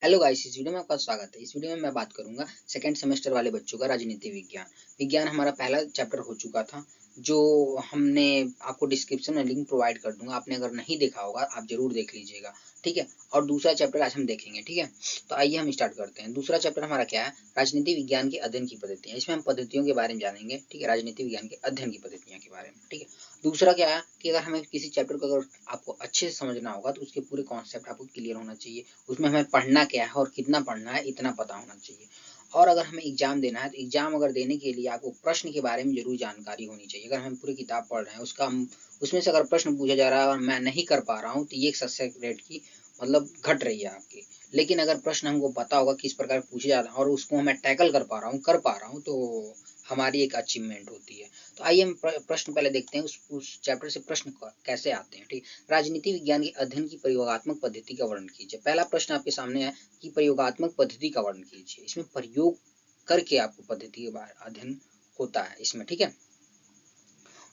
Hello guys, इस video में आपका स्वागत है। इस वीडियो में मैं बात करूंगा सेकंड सेमेस्टर वाले बच्चों का राजनीति विज्ञान। विज्ञान हमारा पहला चैप्टर हो चुका था, जो हमने आपको डिस्क्रिप्शन में लिंक प्रोवाइड कर दूंगा। आपने अगर नहीं देखा होगा आप जरूर देख लीजिएगा, ठीक है। और दूसरा चैप्टर आज हम देखेंगे, ठीक है। तो आइए हम स्टार्ट करते हैं। दूसरा चैप्टर हमारा क्या है? राजनीति विज्ञान के अध्ययन की पद्धतियां। इसमें हम पद्धतियों के बारे में जानेंगे, ठीक है। राजनीति विज्ञान के अध्ययन की पद्धतियां के बारे में, ठीक है। दूसरा क्या है कि अगर हमें किसी चैप्टर को अगर आपको अच्छे से समझना होगा तो उसके पूरे कॉन्सेप्ट आपको क्लियर होना चाहिए। उसमें हमें पढ़ना क्या है और कितना पढ़ना है इतना पता होना चाहिए। और अगर हमें एग्जाम देना है तो एग्जाम अगर देने के लिए आपको प्रश्न के बारे में जरूर जानकारी होनी चाहिए। अगर हम पूरी किताब पढ़ रहे हैं उसका हम उसमें से अगर प्रश्न पूछा जा रहा है और मैं नहीं कर पा रहा हूँ तो ये एक सक्सेस रेट की मतलब घट रही है आपकी। लेकिन अगर प्रश्न हमको पता होगा किस प्रकार पूछे जा रहा है और उसको मैं टैकल कर पा रहा हूँ तो हमारी एक अचीवमेंट होती है। तो आइए हम प्रश्न पहले देखते हैं उस चैप्टर से प्रश्न कैसे आते हैं, ठीक। राजनीति विज्ञान के अध्ययन की प्रयोगात्मक पद्धति का वर्णन कीजिए। पहला प्रश्न आपके सामने है कि प्रयोगात्मक पद्धति का वर्णन कीजिए। इसमें प्रयोग करके आपको पद्धति के बारे अध्ययन होता है इसमें, ठीक है।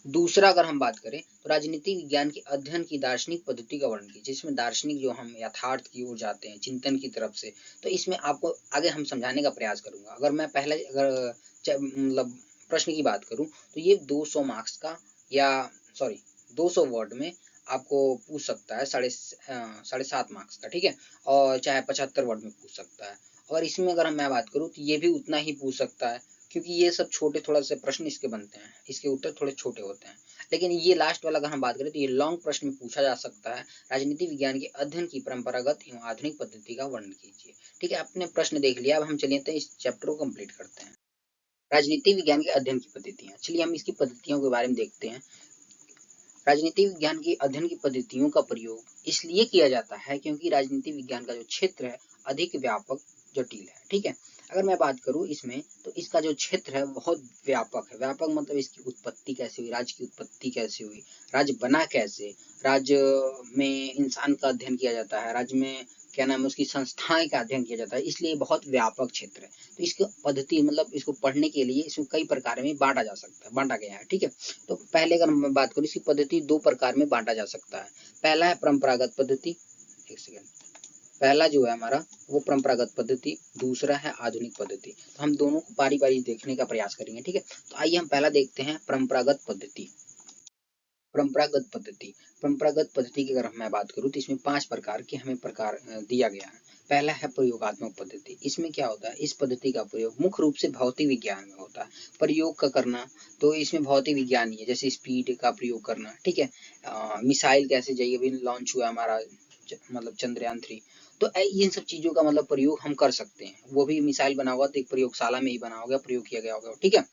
दूसरा अगर हम बात करें तो राजनीति विज्ञान के अध्ययन की दार्शनिक पद्धति का वर्णन कीजिए। इसमें दार्शनिक जो हम यथार्थ की ओर जाते हैं चिंतन की तरफ से, तो इसमें आपको आगे हम समझाने का प्रयास करूंगा। अगर मैं पहले अगर मतलब प्रश्न की बात करूं तो ये 200 मार्क्स का या सॉरी 200 वर्ड में आपको पूछ सकता है, साढ़े सात मार्क्स का, ठीक है। और चाहे 75 वर्ड में पूछ सकता है। और इसमें अगर मैं बात करूं तो ये भी उतना ही पूछ सकता है, क्योंकि ये सब छोटे थोड़ा से प्रश्न इसके बनते हैं, इसके उत्तर थोड़े छोटे होते हैं। लेकिन ये लास्ट वाला अगर हम बात करें तो ये लॉन्ग प्रश्न में पूछा जा सकता है। राजनीति विज्ञान के अध्ययन की परंपरागत एवं आधुनिक पद्धति का वर्णन कीजिए, ठीक है। आपने प्रश्न देख लिया, अब हम चलिए तो इस चैप्टर को कंप्लीट करते हैं। राजनीति विज्ञान के अध्ययन की पद्धतियां, चलिए हम इसकी पद्धतियों के बारे में देखते हैं। राजनीति विज्ञान की अध्ययन की पद्धतियों का प्रयोग इसलिए किया जाता है क्योंकि राजनीति विज्ञान का जो क्षेत्र है अधिक व्यापक जटिल है, ठीक है। अगर मैं बात करूं इसमें तो इसका जो क्षेत्र है बहुत व्यापक है। व्यापक मतलब इसकी उत्पत्ति कैसे हुई, राज्य की उत्पत्ति कैसे हुई, राज्य बना कैसे, राज्य में इंसान का अध्ययन किया जाता है, राज्य में क्या नाम है उसकी संस्थाएं का अध्ययन किया जाता है, इसलिए बहुत व्यापक क्षेत्र है। तो इसकी पद्धति मतलब इसको पढ़ने के लिए इसको कई प्रकार में बांटा जा सकता है, बांटा गया है, ठीक है। तो पहले अगर मैं बात करूं इसकी पद्धति दो प्रकार में बांटा जा सकता है। पहला है परंपरागत पद्धति, एक सेकेंड, पहला जो है हमारा वो परंपरागत पद्धति, दूसरा है आधुनिक पद्धति। तो हम दोनों को बारी बारी देखने का प्रयास करेंगे, ठीक है। तो आइए हम पहला देखते हैं परंपरागत पद्धति। परंपरागत पद्धति की अगर मैं बात करूं तो इसमें 5 प्रकार के हमें प्रकार दिया गया है। पहला है प्रयोगात्मक पद्धति। इसमें क्या होता है, इस पद्धति का प्रयोग मुख्य रूप से भौतिक विज्ञान में होता है। प्रयोग का करना तो इसमें भौतिक विज्ञान ही है, जैसे स्पीड का प्रयोग करना, ठीक है। मिसाइल कैसे जाइए अभी लॉन्च हुआ हमारा मतलब चंद्रयान 3, तो इन सब चीजों का मतलब प्रयोग हम कर सकते हैं। वो भी मिसाइल बना होगा तो एक प्रयोगशाला में ही बना होगा, प्रयोग किया गया होगा, ठीक है।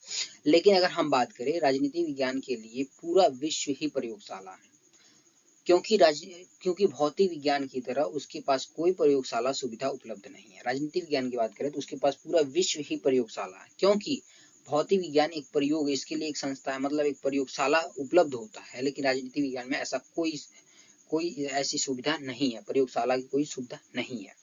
लेकिन अगर हम बात करें राजनीति विज्ञान के लिए पूरा विश्व ही प्रयोगशाला है, क्योंकि भौतिक विज्ञान की तरह उसके पास कोई प्रयोगशाला सुविधा उपलब्ध नहीं है। राजनीति विज्ञान की बात करें तो उसके पास पूरा विश्व ही प्रयोगशाला है, क्योंकि भौतिक विज्ञान एक प्रयोग, इसके लिए एक संस्था है, मतलब एक प्रयोगशाला उपलब्ध होता है। लेकिन राजनीति विज्ञान में ऐसा कोई ऐसी सुविधा नहीं है, प्रयोगशाला की कोई सुविधा नहीं है।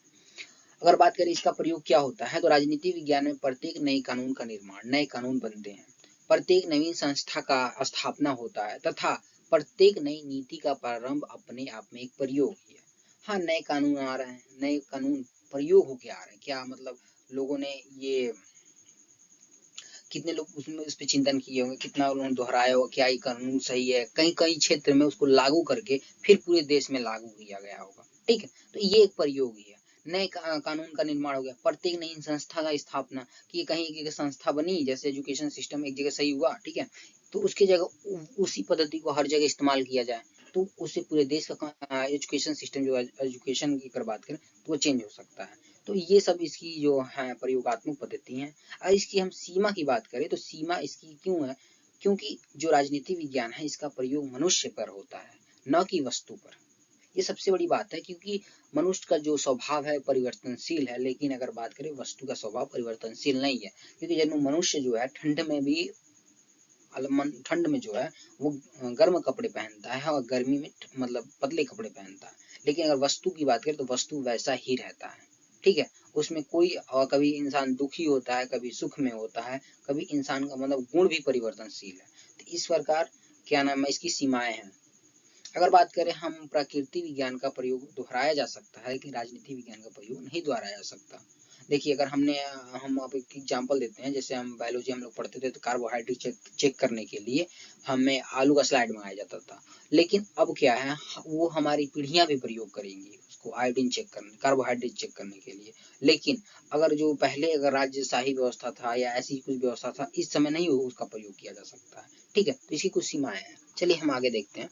अगर बात करें इसका प्रयोग क्या होता है तो राजनीति विज्ञान में प्रत्येक नए कानून का निर्माण, नए कानून बनते हैं, प्रत्येक नवीन संस्था का स्थापना होता है तथा प्रत्येक नई नीति का प्रारंभ अपने आप में एक प्रयोग ही है। हाँ, नए कानून आ रहे हैं, नए कानून प्रयोग होके आ रहे हैं, क्या मतलब लोगों ने ये कितने लोग उसमें उस पर चिंतन किए होंगे, कितना उन्होंने दोहराया होगा क्या ये कानून सही है, कई कई क्षेत्र में उसको लागू करके फिर पूरे देश में लागू किया गया होगा, ठीक है। तो ये एक प्रयोग ही है। नए कानून का निर्माण हो गया, प्रत्येक नई संस्था का स्थापना, कि कहीं एक संस्था बनी, जैसे एजुकेशन सिस्टम एक जगह सही हुआ, ठीक है, तो उसकी जगह उसी पद्धति को हर जगह इस्तेमाल किया जाए तो उससे पूरे देश का एजुकेशन सिस्टम जो है, एजुकेशन की अगर बात करें तो वो चेंज हो सकता है। तो ये सब इसकी जो है प्रयोगात्मक पद्धति है। और इसकी हम सीमा की बात करें तो सीमा इसकी क्यों है, क्योंकि जो राजनीति विज्ञान है इसका प्रयोग मनुष्य पर होता है, न कि वस्तु पर। ये सबसे बड़ी बात है, क्योंकि मनुष्य का जो स्वभाव है परिवर्तनशील है, लेकिन अगर बात करें वस्तु का स्वभाव परिवर्तनशील नहीं है। क्योंकि जब मनुष्य जो है ठंड में जो है वो गर्म कपड़े पहनता है और गर्मी में मतलब पतले कपड़े पहनता है। लेकिन अगर वस्तु की बात करें तो वस्तु वैसा ही रहता है, ठीक है। उसमें कोई कभी इंसान दुखी होता है, कभी सुख में होता है, कभी इंसान का मतलब गुण भी परिवर्तनशील है। तो इस प्रकार क्या नाम है इसकी सीमाएं हैं। अगर बात करें हम प्रकृति विज्ञान का प्रयोग दोहराया जा सकता है, लेकिन राजनीति विज्ञान का प्रयोग नहीं दोहराया जा सकता। देखिए अगर हम अब एक एग्जांपल देते हैं, जैसे हम बायोलॉजी हम लोग पढ़ते थे तो कार्बोहाइड्रेट चेक करने के लिए हमें आलू का स्लाइड मंगाया जाता था, लेकिन अब क्या है, वो हमारी पीढ़ियां भी प्रयोग करेंगी उसको आयोडीन चेक करने, कार्बोहाइड्रेट चेक करने के लिए। लेकिन अगर जो पहले अगर राजशाही व्यवस्था था या ऐसी कुछ व्यवस्था था, इस समय नहीं उसका प्रयोग किया जा सकता है। ठीक है, तो इसकी कुछ सीमाएं हैं। चलिए हम आगे देखते हैं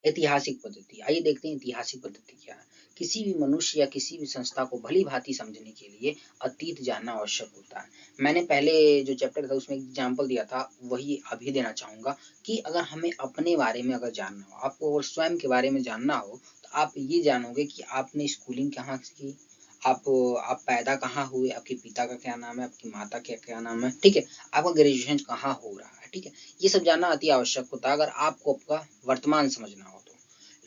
ऐतिहासिक पद्धति। आइए देखते हैं ऐतिहासिक पद्धति क्या है। किसी भी मनुष्य या किसी भी संस्था को भली भांति समझने के लिए अतीत जानना आवश्यक होता है। मैंने पहले जो चैप्टर था उसमें एग्जाम्पल दिया था, वही अभी देना चाहूंगा कि अगर हमें अपने बारे में अगर जानना हो, आपको अगर स्वयं के बारे में जानना हो, तो आप ये जानोगे कि आपने स्कूलिंग कहाँ की, आप पैदा कहाँ हुए, आपके पिता का क्या नाम है, आपकी माता का क्या नाम है, ठीक है, आपका ग्रेजुएशन कहाँ हो रहा है, ठीक है, ये सब जानना अति आवश्यक होता है अगर आपको आपका वर्तमान समझना हो तो।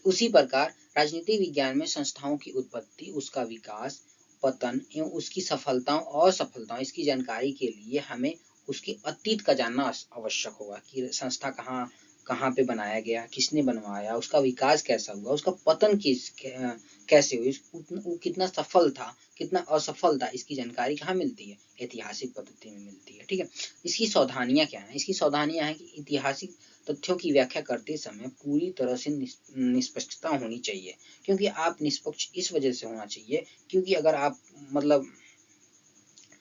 उसी प्रकार राजनीति विज्ञान में संस्थाओं की उत्पत्ति, उसका विकास, पतन एवं उसकी सफलताओं और असफलताओं इसकी जानकारी के लिए हमें उसके अतीत का जानना आवश्यक होगा कि संस्था कहाँ कहाँ पे बनाया गया, किसने बनवाया, उसका विकास कैसा हुआ, उसका पतन कैसे हुई, वो कितना सफल था, कितना असफल था, इसकी जानकारी कहाँ मिलती है, ऐतिहासिक पद्धति में मिलती है। ठीक है, इसकी सावधानियां क्या है, इसकी सावधानियां हैं कि ऐतिहासिक तथ्यों की व्याख्या करते समय पूरी तरह से निष्पक्षता होनी चाहिए। क्योंकि आप निष्पक्ष इस वजह से होना चाहिए क्योंकि अगर आप मतलब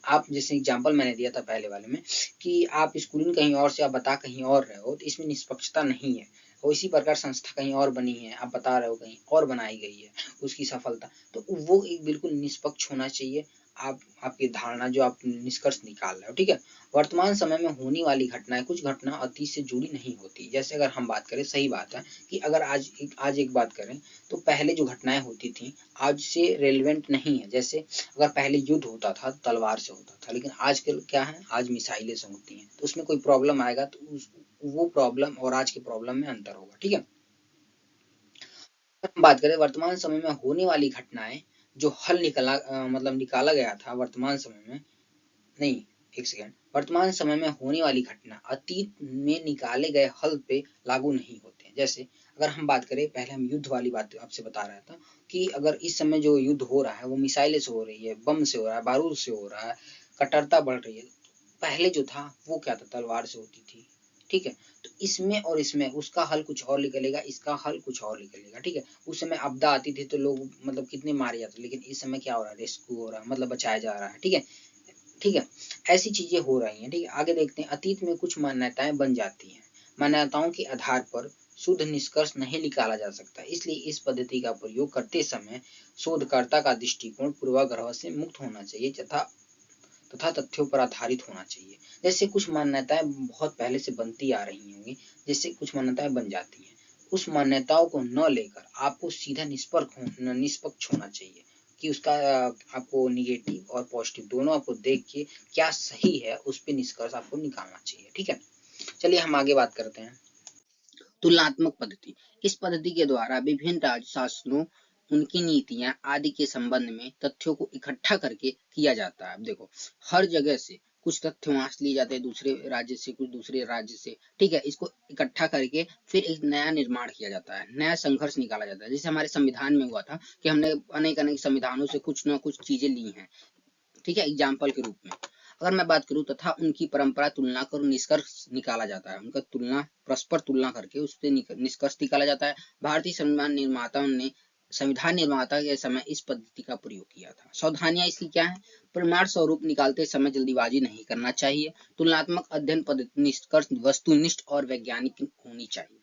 आप जैसे एग्जाम्पल मैंने दिया था पहले वाले में कि आप स्कूलिंग कहीं और से आप बता कहीं और रहे हो, तो इसमें निष्पक्षता नहीं है। और इसी प्रकार संस्था कहीं और बनी है, आप बता रहे हो कहीं और बनाई गई है उसकी सफलता, तो वो एक बिल्कुल निष्पक्ष होना चाहिए। आपकी धारणा जो आप निष्कर्ष निकाल रहे हो, ठीक है। वर्तमान समय में होने वाली घटनाएं, कुछ घटना अतीत से जुड़ी नहीं होती। जैसे अगर हम बात करें, सही बात है कि अगर आज एक बात करें तो पहले जो घटनाएं होती थी आज से रेलिवेंट नहीं है। जैसे अगर पहले युद्ध होता था तलवार से होता था, लेकिन आजकल क्या है, आज मिसाइलें से होती हैं, तो उसमें कोई प्रॉब्लम आएगा तो वो प्रॉब्लम और आज के प्रॉब्लम में अंतर होगा। ठीक है, हम बात करें वर्तमान समय में होने वाली घटनाएं जो हल निकाला गया था वर्तमान समय में, नहीं, एक सेकेंड, वर्तमान समय में होने वाली घटना अतीत में निकाले गए हल पे लागू नहीं होते हैं। जैसे अगर हम बात करें, पहले हम युद्ध वाली बात आपसे बता रहा था कि अगर इस समय जो युद्ध हो रहा है वो मिसाइलें से हो रही है, बम से हो रहा है, बारूद से हो रहा है, कट्टरता बढ़ रही है। पहले जो था वो क्या था, तलवार से होती थी। ठीक है, तो इसमें और इसमें उसका हल कुछ और निकलेगा, इसका हल कुछ और निकलेगा। ठीक है, उस समय आपदा आती थी तो लोग मतलब कितने मारे जाते, लेकिन इस समय क्या हो रहा है, रेस्क्यू हो रहा है, मतलब बचाया जा रहा है। ठीक है, ठीक है, ऐसी चीजें हो रही हैं। ठीक है, आगे देखते हैं। अतीत में कुछ मान्यताएं बन जाती हैं, मान्यताओं के आधार पर शुद्ध निष्कर्ष नहीं निकाला जा सकता, इसलिए इस पद्धति का प्रयोग करते समय शोधकर्ता का दृष्टिकोण पूर्वाग्रह से मुक्त होना चाहिए तथा तथ्यों पर आधारित होना चाहिए। जैसे कुछ मान्यताएं बहुत पहले से बनती आ रही होंगी, जैसे कुछ मान्यताएं बन जाती हैं, उस मान्यताओं को न लेकर आपको सीधा निष्पक्ष होना चाहिए कि उसका आपको निगेटिव और पॉजिटिव दोनों आपको देख के क्या सही है उस पर निष्कर्ष आपको निकालना चाहिए। ठीक है, चलिए हम आगे बात करते हैं। तुलनात्मक पद्धति, इस पद्धति के द्वारा विभिन्न राज्य शासनों, उनकी नीतियां आदि के संबंध में तथ्यों को इकट्ठा करके किया जाता है। देखो, हर जगह से कुछ तथ्य वहां से लिए जाते हैं, दूसरे राज्य से, कुछ दूसरे राज्य से। ठीक है, इसको इकट्ठा करके फिर एक नया निर्माण किया जाता है, नया संघर्ष निकाला जाता है। जैसे हमारे संविधान में हुआ था कि हमने अनेक अनेक संविधानों से कुछ न कुछ चीजें ली हैं। ठीक है, एग्जाम्पल के रूप में अगर मैं बात करूं, तथा उनकी परंपरा तुलना कर निष्कर्ष निकाला जाता है, उनका तुलना, परस्पर तुलना करके उससे निष्कर्ष निकाला जाता है। भारतीय संविधान निर्माता के समय इस पद्धति का प्रयोग किया था। सावधानियां इसकी क्या है, प्रमाण स्वरूप निकालते समय जल्दीबाजी नहीं करना चाहिए। तुलनात्मक अध्ययन पद्धति निष्कर्ष वस्तुनिष्ठ और वैज्ञानिक होनी चाहिए।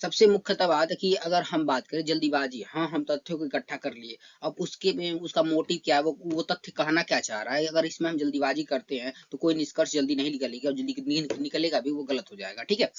सबसे मुख्यतः बात है कि अगर हम बात करें जल्दीबाजी, हाँ हम तथ्यों को इकट्ठा कर लिए, अब उसके में उसका मोटिव क्या है, वो तथ्य कहना क्या चाह रहा है, अगर इसमें हम जल्दीबाजी करते हैं तो कोई निष्कर्ष जल्दी नहीं निकलेगा, और जल्दी निकलेगा भी वो गलत हो जाएगा। ठीक है,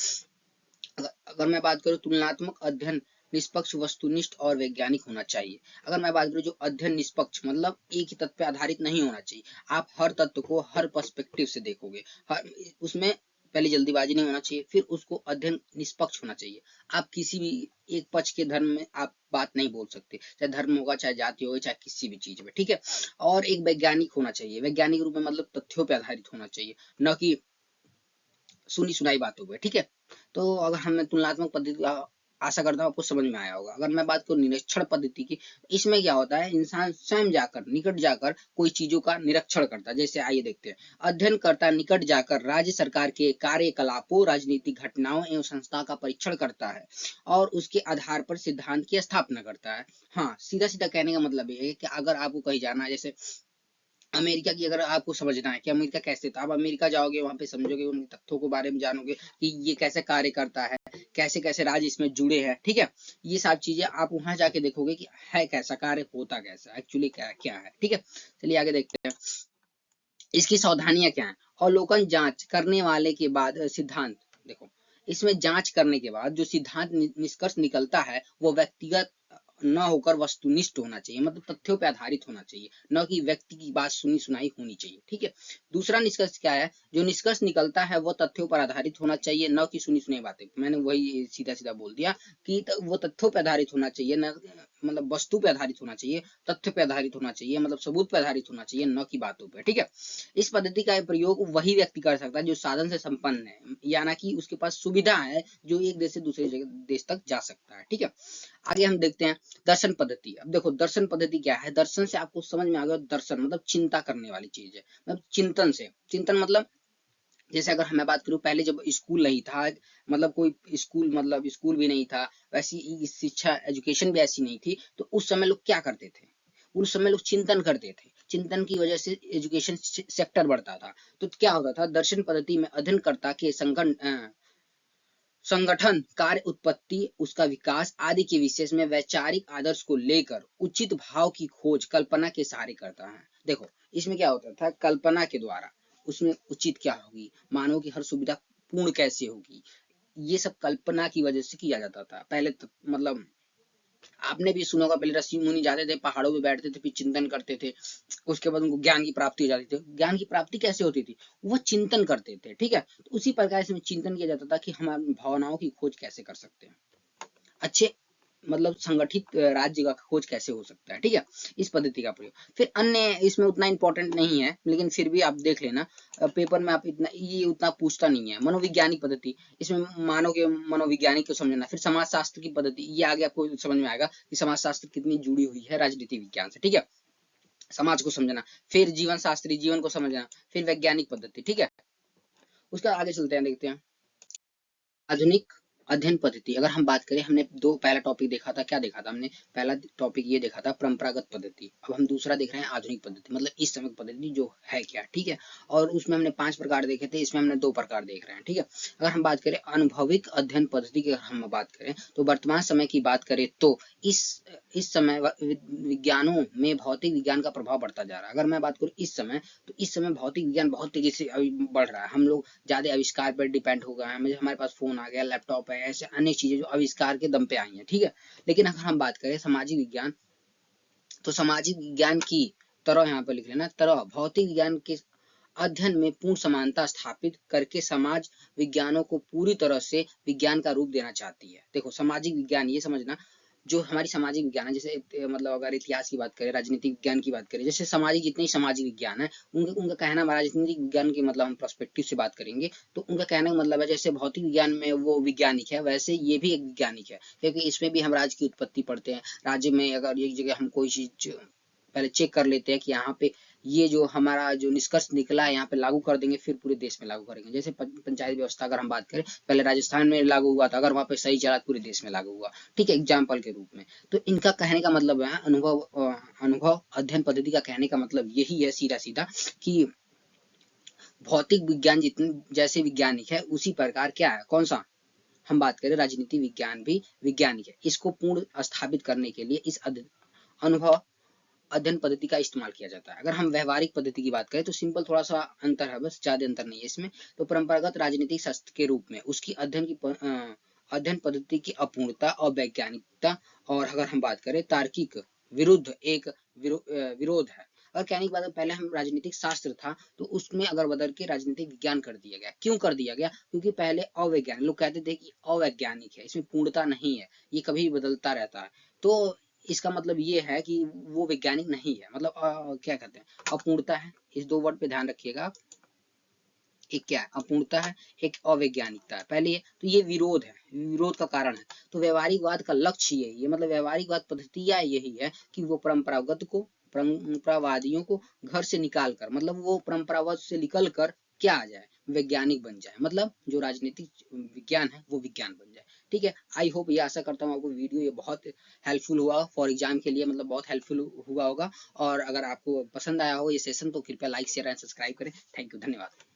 अगर मैं बात करूँ तुलनात्मक अध्ययन निष्पक्ष, वस्तुनिष्ठ और वैज्ञानिक होना चाहिए। अगर मैं बात करूँ जो अध्ययन निष्पक्ष मतलब एक ही तथ्य पर आधारित नहीं होना चाहिए, आप हर तत्व को हर पर्सपेक्टिव से देखोगे, हर उसमें पहले जल्दीबाजी नहीं होना चाहिए, फिर उसको अध्ययन निष्पक्ष होना चाहिए। आप किसी भी एक पक्ष के धर्म में आप बात नहीं बोल सकते, चाहे धर्म होगा, चाहे जाति होगा, चाहे किसी भी चीज में। ठीक है, और एक वैज्ञानिक होना चाहिए, वैज्ञानिक रूप में मतलब तथ्यों पर आधारित होना चाहिए, न कि सुनी सुनाई बातों पर। ठीक है, तो अगर हमें तुलनात्मक पद्धति आशा करता हूँ आपको समझ में आया होगा। अगर मैं बात करूँ निरीक्षण पद्धति की, इसमें क्या होता है, इंसान स्वयं जाकर निकट जाकर कोई चीजों का निरीक्षण करता है। जैसे आइए देखते हैं, अध्ययन करता निकट जाकर राज्य सरकार के कार्यकलापों, राजनीतिक घटनाओं एवं संस्था का परीक्षण करता है और उसके आधार पर सिद्धांत की स्थापना करता है। हाँ, सीधा सीधा कहने का मतलब ये है कि अगर आपको कहीं जाना है, जैसे अमेरिका की अगर आपको समझना है कि अमेरिका कैसे था, आप अमेरिका जाओगे, वहां पे समझोगे, उन तथ्यों के बारे में जानोगे कि ये कैसे कार्य करता है, कैसे कैसे राज्य इसमें जुड़े हैं, ठीक है। ये सब चीजें आप वहां जाके देखोगे कि है कैसा कार्य, होता कैसा एक्चुअली क्या क्या है, ठीक है। चलिए आगे देखते हैं, इसकी सावधानियां क्या है। अवलोकन जांच करने वाले के बाद सिद्धांत, देखो इसमें जांच करने के बाद जो सिद्धांत निष्कर्ष निकलता है वो व्यक्तिगत न होकर वस्तुनिष्ठ होना चाहिए, मतलब तथ्यों पर आधारित होना चाहिए, न कि व्यक्ति की बात सुनी सुनाई होनी चाहिए, ठीक है। दूसरा निष्कर्ष क्या है, जो निष्कर्ष निकलता है वो तथ्यों पर आधारित होना चाहिए, न कि सुनी सुनाई बातें। मैंने वही सीधा सीधा बोल दिया कि वो तथ्यों पर आधारित होना चाहिए, न मतलब वस्तु पे आधारित होना चाहिए, तथ्य पे आधारित होना चाहिए, मतलब सबूत पे आधारित होना चाहिए, न कि बातों पे, ठीक है। इस पद्धति का प्रयोग वही व्यक्ति कर सकता है जो साधन से संपन्न है, यानी कि उसके पास सुविधा है, जो एक देश से दूसरे देश तक जा सकता है, ठीक है। आगे हम देखते हैं दर्शन पद्धति। अब देखो दर्शन पद्धति क्या है, दर्शन से आपको समझ में आ गया, दर्शन मतलब चिंता करने वाली चीज है, मतलब चिंतन से, चिंतन मतलब जैसे अगर मैं बात करूं, पहले जब स्कूल नहीं था, मतलब कोई स्कूल, मतलब स्कूल भी नहीं था, वैसी शिक्षा एजुकेशन भी ऐसी नहीं थी, तो उस समय लोग क्या करते थे, उस समय लोग चिंतन करते थे, चिंतन की वजह से एजुकेशन सेक्टर बढ़ता था। तो क्या होता था, दर्शन पद्धति में अध्ययनकर्ता के संगठन, कार्य, उत्पत्ति, उसका विकास आदि के विशेष में वैचारिक आदर्श को लेकर उचित भाव की खोज कल्पना के सहारे करता है। देखो इसमें क्या होता था, कल्पना के द्वारा उसमें उचित क्या होगी, मानव की हर सुविधा पूर्ण कैसे होगी, ये सब कल्पना की वजह से किया जाता था पहले। तो मतलब आपने भी सुना होगा, पहले ऋषि मुनि जाते थे, पहाड़ों पे बैठते थे, फिर चिंतन करते थे, उसके बाद उनको ज्ञान की प्राप्ति हो जाती थी। ज्ञान की प्राप्ति कैसे होती थी, वो चिंतन करते थे, ठीक है। तो उसी प्रकार से चिंतन किया जाता था कि हम अपनी भावनाओं की खोज कैसे कर सकते हैं, अच्छे मतलब संगठित राज्य का खोज कैसे हो सकता है, ठीक है। इस पद्धति का प्रयोग, फिर अन्य इसमें उतना इंपॉर्टेंट नहीं है, लेकिन फिर भी आप देख लेना, पेपर में आप इतना ये उतना पूछता नहीं है। मनोवैज्ञानिक पद्धति, इसमें मानव के मनोवैज्ञानिक को समझना। फिर समाज शास्त्र की पद्धति, ये आगे आपको समझ में आएगा कि समाज शास्त्र कितनी जुड़ी हुई है राजनीति विज्ञान से, ठीक है। समाज को समझना, फिर जीवन शास्त्री, जीवन को समझना, फिर वैज्ञानिक पद्धति, ठीक है। उसका आगे चलते हैं, देखते हैं आधुनिक अध्ययन पद्धति। अगर हम बात करें, हमने दो पहला टॉपिक देखा था, क्या देखा था हमने, पहला टॉपिक ये देखा था परंपरागत पद्धति। अब हम दूसरा देख रहे हैं आधुनिक पद्धति, मतलब इस समय पद्धति जो है क्या, ठीक है। और उसमें हमने 5 प्रकार देखे थे, इसमें हमने 2 प्रकार देख रहे हैं, ठीक है। अगर हम बात करें अनुभविक अध्ययन पद्धति की, अगर हम बात करें तो वर्तमान समय की बात करें तो इस समय विज्ञानों में भौतिक विज्ञान का प्रभाव बढ़ता जा रहा है। अगर मैं बात करूँ इस समय, तो इस समय भौतिक विज्ञान बहुत तेजी से बढ़ रहा है। हम लोग ज्यादा आविष्कार पर डिपेंड हो गए हैं, हमारे पास फोन आ गया, लैपटॉप है, ऐसे अनेक चीजें जो आविष्कार के दम पे आई हैं, ठीक है। लेकिन अगर हम बात करें सामाजिक विज्ञान, तो सामाजिक विज्ञान की तरह, यहाँ पर लिख लेना, तरह भौतिक विज्ञान के अध्ययन में पूर्ण समानता स्थापित करके समाज विज्ञानों को पूरी तरह से विज्ञान का रूप देना चाहती है। देखो सामाजिक विज्ञान, ये समझना, जो हमारी सामाजिक विज्ञान है, जैसे मतलब अगर इतिहास की बात करें, राजनीतिक विज्ञान की बात करें, जैसे सामाजिक जितने ही सामाजिक विज्ञान है, उनका कहना, राजनीतिक विज्ञान की मतलब हम पर्सपेक्टिव से बात करेंगे, तो उनका कहने का मतलब है जैसे भौतिक विज्ञान में वो वैज्ञानिक है, वैसे ये भी एक वैज्ञानिक है, क्योंकि इसमें भी हम राज्य की उत्पत्ति पढ़ते हैं। राज्य में अगर एक जगह हम कोई चीज पहले चेक कर लेते हैं कि यहाँ पे ये जो हमारा जो निष्कर्ष निकला है, यहाँ पे लागू कर देंगे, फिर पूरे देश में लागू करेंगे। जैसे पंचायत व्यवस्था अगर हम बात करें, पहले राजस्थान में लागू हुआ था, अगर वहाँ पे सही चला, पूरे देश में लागू हुआ, ठीक है, एग्जाम्पल के रूप में। तो इनका कहने का मतलब है, अनुभव अध्ययन पद्धति का कहने का मतलब यही है सीधा सीधा, कि भौतिक विज्ञान जितने जैसे वैज्ञानिक है, उसी प्रकार क्या है, कौन सा, हम बात करें राजनीति विज्ञान भी वैज्ञानिक है। इसको पूर्ण स्थापित करने के लिए इस अनुभव अध्ययन पद्धति का इस्तेमाल किया जाता है। अगर हम व्यवहारिक पद्धति की बात करें तो सिंपल थोड़ा सा अंतर है, बस ज्यादा अंतर नहीं है इसमें। तो परंपरागत राजनीतिक शास्त्र के रूप में उसकी अध्ययन पद्धति की अपूर्णता और वैज्ञानिकता, और अगर हम बात करें तार्किक विरुद्ध एक विरोध है। अगर कहने की बात, पहले हम राजनीतिक शास्त्र था, तो उसमें अगर बदल के राजनीतिक विज्ञान कर दिया गया। क्यों कर दिया गया, क्योंकि पहले अवैज्ञानिक, लोग कहते थे कि अवैज्ञानिक है, इसमें पूर्णता नहीं है, ये कभी बदलता रहता है। तो इसका मतलब ये है कि वो वैज्ञानिक नहीं है, मतलब क्या कहते हैं, अपूर्णता है। इस 2 वर्ड पे ध्यान रखिएगा, एक क्या है, अपूर्णता है, एक अवैज्ञानिकता है। पहले ये तो ये विरोध है, विरोध का कारण है। तो व्यवहारिकवाद का लक्ष्य यही है, मतलब व्यवहारिकवाद पद्धतियां यही है कि वो परंपरावादियों को घर से निकाल कर, मतलब वो परंपरावाद से निकल कर क्या आ जाए, वैज्ञानिक बन जाए, मतलब जो राजनीतिक विज्ञान है वो विज्ञान बन जाए। ठीक है, आई होप, ये आशा करता हूँ आपको वीडियो ये बहुत हेल्पफुल हुआ फॉर एग्जाम के लिए, मतलब बहुत हेल्पफुल हुआ होगा। और अगर आपको पसंद आया हो ये सेशन तो कृपया लाइक शेयर एंड सब्सक्राइब करें। थैंक यू, धन्यवाद।